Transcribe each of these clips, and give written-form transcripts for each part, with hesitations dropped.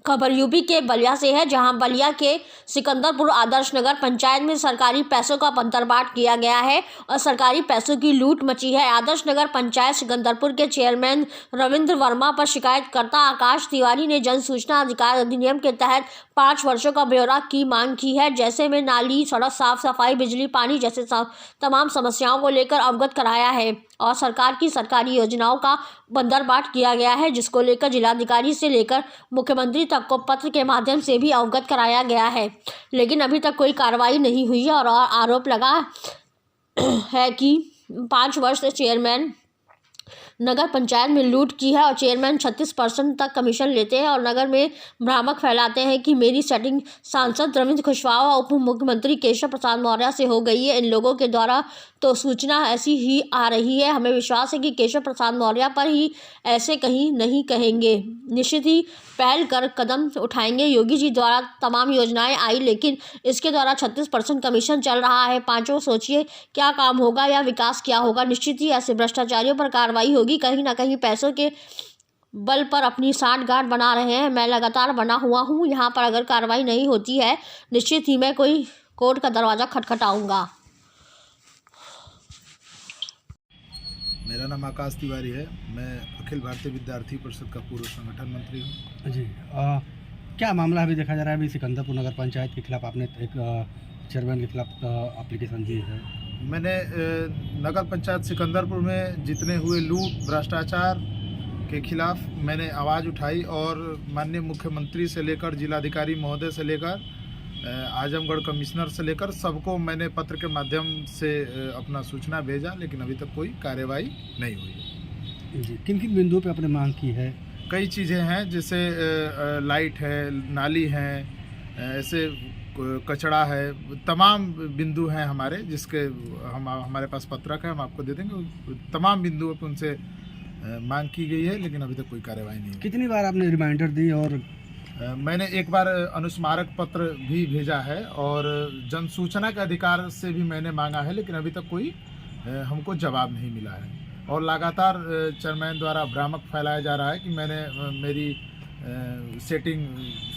खबर यूपी के बलिया से है, जहां बलिया के सिकंदरपुर आदर्श नगर पंचायत में सरकारी पैसों का बंटवारा किया गया है और सरकारी पैसों की लूट मची है। आदर्श नगर पंचायत सिकंदरपुर के चेयरमैन रविंद्र वर्मा पर शिकायतकर्ता आकाश तिवारी ने जन सूचना अधिकार अधिनियम के तहत 5 वर्षों का ब्यौरा की मांग की है, जैसे में नाली, सड़क साफ सफाई, बिजली, पानी जैसे तमाम समस्याओं को लेकर अवगत कराया है और सरकार की सरकारी योजनाओं का बंटवारा किया गया है, जिसको लेकर जिलाधिकारी से लेकर मुख्यमंत्री तक को पत्र के माध्यम से भी अवगत कराया गया है। लेकिन अभी तक कोई कार्रवाई नहीं हुई है और आरोप लगा है कि 5 वर्ष से चेयरमैन नगर पंचायत में लूट की है और चेयरमैन 36% तक कमीशन लेते हैं और नगर में भ्रामक फैलाते हैं कि मेरी सेटिंग सांसद रविंद्र कुशवाहा और उप मुख्यमंत्री केशव प्रसाद मौर्य से हो गई है। इन लोगों के द्वारा तो सूचना ऐसी ही आ रही है। हमें विश्वास है कि केशव प्रसाद मौर्य पर ही ऐसे कहीं नहीं कहेंगे, निश्चित ही पहल कर कदम उठाएंगे। योगी जी द्वारा तमाम योजनाएं आई, लेकिन इसके द्वारा 36% कमीशन चल रहा है। पांचों सोचिए क्या काम होगा या विकास क्या होगा। निश्चित ही ऐसे भ्रष्टाचारियों पर कार्रवाई होगी। कहीं ना कहीं पैसों के बल पर अपनी साठगांठ बना रहे हैं। मैं लगातार बना हुआ हूं यहाँ पर। अगर कार्रवाई नहीं होती है, निश्चित ही मैं कोई कोर्ट का दरवाज़ा खटखटाऊंगा। मेरा नाम आकाश तिवारी है। मैं अखिल भारतीय विद्यार्थी परिषद का पूर्व संगठन मंत्री हूँ। जी क्या मामला अभी देखा जा रहा है? अभी सिकंदरपुर नगर पंचायत के खिलाफ आपने एक चेयरमैन के खिलाफ एप्लीकेशन दी है। मैंने नगर पंचायत सिकंदरपुर में जितने हुए लूट भ्रष्टाचार के खिलाफ मैंने आवाज़ उठाई और माननीय मुख्यमंत्री से लेकर जिलाधिकारी महोदय से लेकर आजमगढ़ कमिश्नर से लेकर सबको मैंने पत्र के माध्यम से अपना सूचना भेजा, लेकिन अभी तक कोई कार्यवाही नहीं हुई। जी, किन किन बिंदुओं पे आपने मांग की है? कई चीज़ें हैं, जैसे लाइट है, नाली है, ऐसे कचड़ा है, तमाम बिंदु हैं हमारे, जिसके हमारे पास पत्रक है, हम आपको दे देंगे। तमाम बिंदुओं पर उनसे मांग की गई है, लेकिन अभी तक कोई कार्यवाही नहीं हुई। कितनी बार आपने रिमाइंडर दी? और मैंने एक बार अनुस्मारक पत्र भी भेजा है और जन सूचना के अधिकार से भी मैंने मांगा है, लेकिन अभी तक कोई हमको जवाब नहीं मिला है। और लगातार चेयरमैन द्वारा भ्रामक फैलाया जा रहा है कि मेरी सेटिंग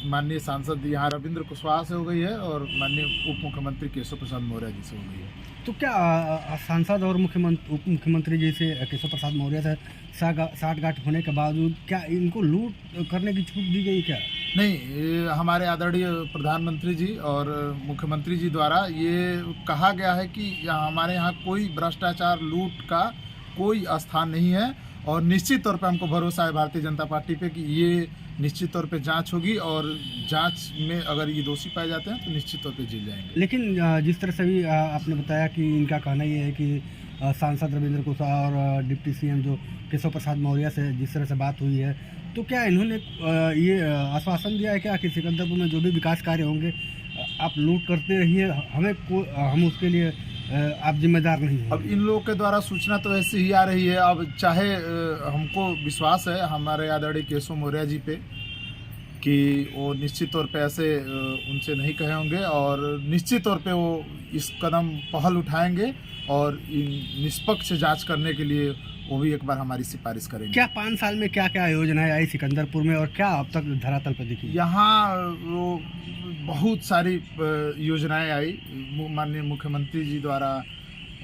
माननीय सांसद यहाँ रविंद्र कुशवाहा से हो गई है और माननीय उप मुख्यमंत्री केशव प्रसाद मौर्य जी से हो गई है। तो क्या सांसद और उप मुख्यमंत्री जी से केशव प्रसाद मौर्य से साठगांठ होने के बावजूद क्या इनको लूट करने की छूट दी गई क्या? नहीं, हमारे आदरणीय प्रधानमंत्री जी और मुख्यमंत्री जी द्वारा ये कहा गया है कि हमारे यहाँ कोई भ्रष्टाचार लूट का कोई स्थान नहीं है और निश्चित तौर पे हमको भरोसा है भारतीय जनता पार्टी पे कि ये निश्चित तौर पे जांच होगी और जांच में अगर ये दोषी पाए जाते हैं तो निश्चित तौर पे जेल जाएंगे। लेकिन जिस तरह से भी आपने बताया कि इनका कहना ये है कि सांसद रविंद्र कुशवाहा और डिप्टी सीएम जो केशव प्रसाद मौर्य से जिस तरह से बात हुई है, तो क्या इन्होंने ये आश्वासन दिया है क्या कि सिकंदरपुर में जो भी विकास कार्य होंगे आप लूट करते रहिए, हम उसके लिए आप जिम्मेदार नहीं हैं? अब इन लोगों के द्वारा सूचना तो ऐसे ही आ रही है। अब चाहे हमको विश्वास है हमारे आदरणीय केशव मौर्य जी पे कि वो निश्चित तौर पे ऐसे उनसे नहीं कहे होंगे और निश्चित तौर पे वो इस कदम पहल उठाएंगे और निष्पक्ष जांच करने के लिए वो भी एक बार हमारी सिफारिश करेंगे। क्या 5 साल में क्या क्या योजनाएं आई सिकंदरपुर में और क्या अब तक धरातल पर दिखी? यहाँ वो बहुत सारी योजनाएं आई माननीय मुख्यमंत्री जी द्वारा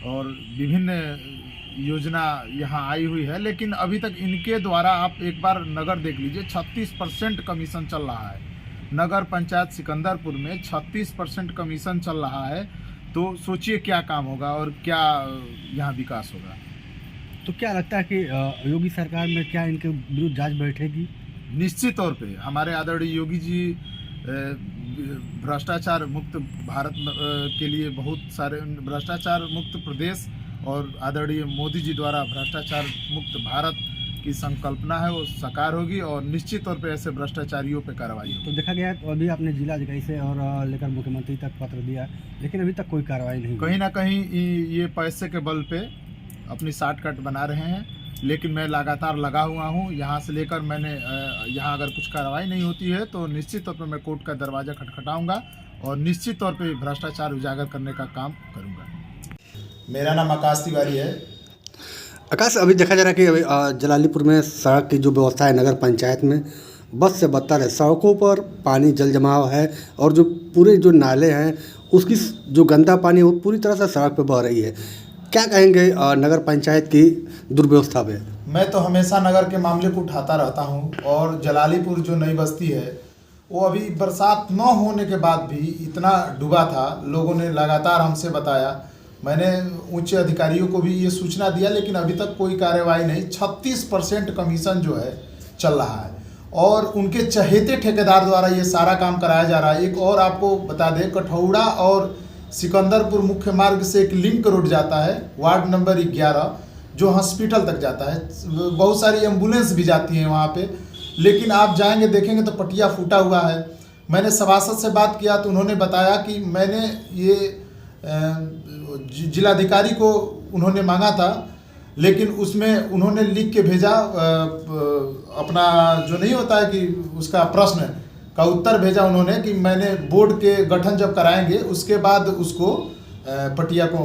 और विभिन्न योजना यहाँ आई हुई है, लेकिन अभी तक इनके द्वारा आप एक बार नगर देख लीजिए, 36% कमीशन चल रहा है। नगर पंचायत सिकंदरपुर में 36% कमीशन चल रहा है, तो सोचिए क्या काम होगा और क्या यहाँ विकास होगा। तो क्या लगता है कि योगी सरकार में क्या इनके विरुद्ध जांच बैठेगी? निश्चित तौर पे हमारे आदरणीय योगी जी भ्रष्टाचार मुक्त भारत के लिए बहुत सारे भ्रष्टाचार मुक्त प्रदेश और आदरणीय मोदी जी द्वारा भ्रष्टाचार मुक्त भारत की संकल्पना है, वो साकार होगी और निश्चित तौर पे ऐसे भ्रष्टाचारियों पे कार्रवाई होगी। तो देखा गया अभी आपने जिलाधिकारी से और लेकर मुख्यमंत्री तक पत्र दिया, लेकिन अभी तक कोई कार्रवाई नहीं। कहीं ना कहीं ये पैसे के बल पे अपनी शॉर्टकट बना रहे हैं, लेकिन मैं लगातार लगा हुआ हूँ। यहाँ से लेकर मैंने यहाँ अगर कुछ कार्रवाई नहीं होती है तो निश्चित तौर पे मैं कोर्ट का दरवाज़ा खटखटाऊंगा और निश्चित तौर पे भ्रष्टाचार उजागर करने का काम करूंगा। मेरा नाम आकाश तिवारी है। आकाश, अभी देखा जा रहा है कि अभी जलालीपुर में सड़क की जो व्यवस्था है नगर पंचायत में बद से बदतर है। सड़कों पर पानी जल जमाव है और जो पूरे जो नाले हैं उसकी जो गंदा पानी है वो पूरी तरह से सड़क पे बह रही है। क्या कहेंगे नगर पंचायत की दुर्व्यवस्था पे? मैं तो हमेशा नगर के मामले को उठाता रहता हूं और जलालीपुर जो नई बस्ती है वो अभी बरसात न होने के बाद भी इतना डूबा था। लोगों ने लगातार हमसे बताया, मैंने उच्च अधिकारियों को भी ये सूचना दिया, लेकिन अभी तक कोई कार्रवाई नहीं। 36% कमीशन जो है चल रहा है और उनके चहेते ठेकेदार द्वारा ये सारा काम कराया जा रहा है। एक और आपको बता दें, कठौड़ा और सिकंदरपुर मुख्य मार्ग से एक लिंक रोड जाता है वार्ड नंबर 11 जो हॉस्पिटल तक जाता है। बहुत सारी एम्बुलेंस भी जाती हैं वहाँ पे, लेकिन आप जाएंगे देखेंगे तो पटिया फूटा हुआ है। मैंने सभासद से बात किया तो उन्होंने बताया कि मैंने ये जिलाधिकारी को उन्होंने मांगा था, लेकिन उसमें उन्होंने लिख के भेजा अपना जो नहीं होता है कि उसका प्रश्न का उत्तर भेजा उन्होंने कि मैंने बोर्ड के गठन जब कराएंगे उसके बाद उसको पटिया को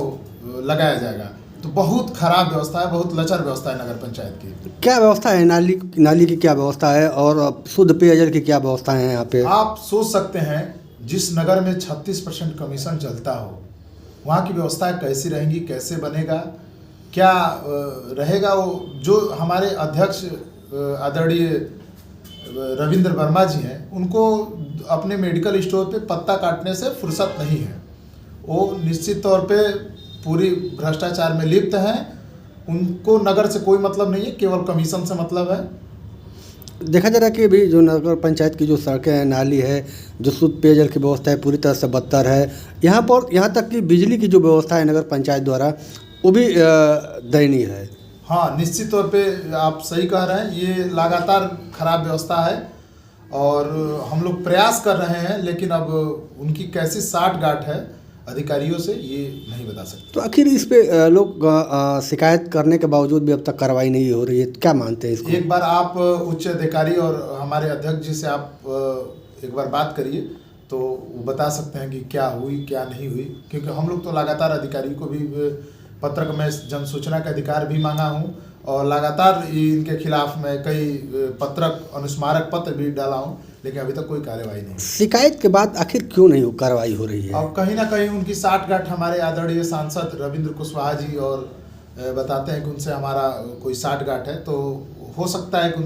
लगाया जाएगा। तो बहुत खराब व्यवस्था है, बहुत लचर व्यवस्था है नगर पंचायत की। क्या व्यवस्था है? नाली की क्या व्यवस्था है और शुद्ध पेयजल की क्या व्यवस्था है यहाँ पे? आप सोच सकते हैं जिस नगर में 36% कमीशन चलता हो वहाँ की व्यवस्था कैसी रहेंगी, कैसे बनेगा, क्या रहेगा। वो जो हमारे अध्यक्ष आदरणीय रविंद्र वर्मा जी हैं, उनको अपने मेडिकल स्टोर पे पत्ता काटने से फुर्सत नहीं है। वो निश्चित तौर पे पूरी भ्रष्टाचार में लिप्त हैं। उनको नगर से कोई मतलब नहीं है, केवल कमीशन से मतलब है। देखा जा रहा है कि अभी जो नगर पंचायत की जो सड़कें हैं, नाली है, जो शुद्ध पेयजल की व्यवस्था है पूरी तरह से बदतर है। यहाँ तक कि बिजली की जो व्यवस्था है नगर पंचायत द्वारा वो भी दयनीय है। हाँ, निश्चित तौर पे आप सही कह रहे हैं, ये लगातार खराब व्यवस्था है और हम लोग प्रयास कर रहे हैं, लेकिन अब उनकी कैसी साठगांठ है अधिकारियों से ये नहीं बता सकते। तो आखिर इस पे लोग शिकायत करने के बावजूद भी अब तक कार्रवाई नहीं हो रही है, क्या मानते हैं इसको? एक बार आप उच्च अधिकारी और हमारे अध्यक्ष जी से आप एक बार बात करिए तो वो बता सकते हैं कि क्या हुई क्या नहीं हुई, क्योंकि हम लोग तो लगातार अधिकारी को भी पत्रक में जन सूचना का अधिकार भी मांगा हूँ और लगातार इनके खिलाफ मैं कई पत्रक अनुस्मारक पत्र भी डाला हूँ, लेकिन अभी तक कोई कार्रवाई नहीं। शिकायत के बाद आखिर क्यों नहीं कार्रवाई हो रही है? और कहीं ना कहीं उनकी साठगांठ हमारे आदरणीय सांसद रविंद्र कुशवाहा जी और बताते हैं कि उनसे हमारा कोई साठगांठ है, तो हो सकता है कि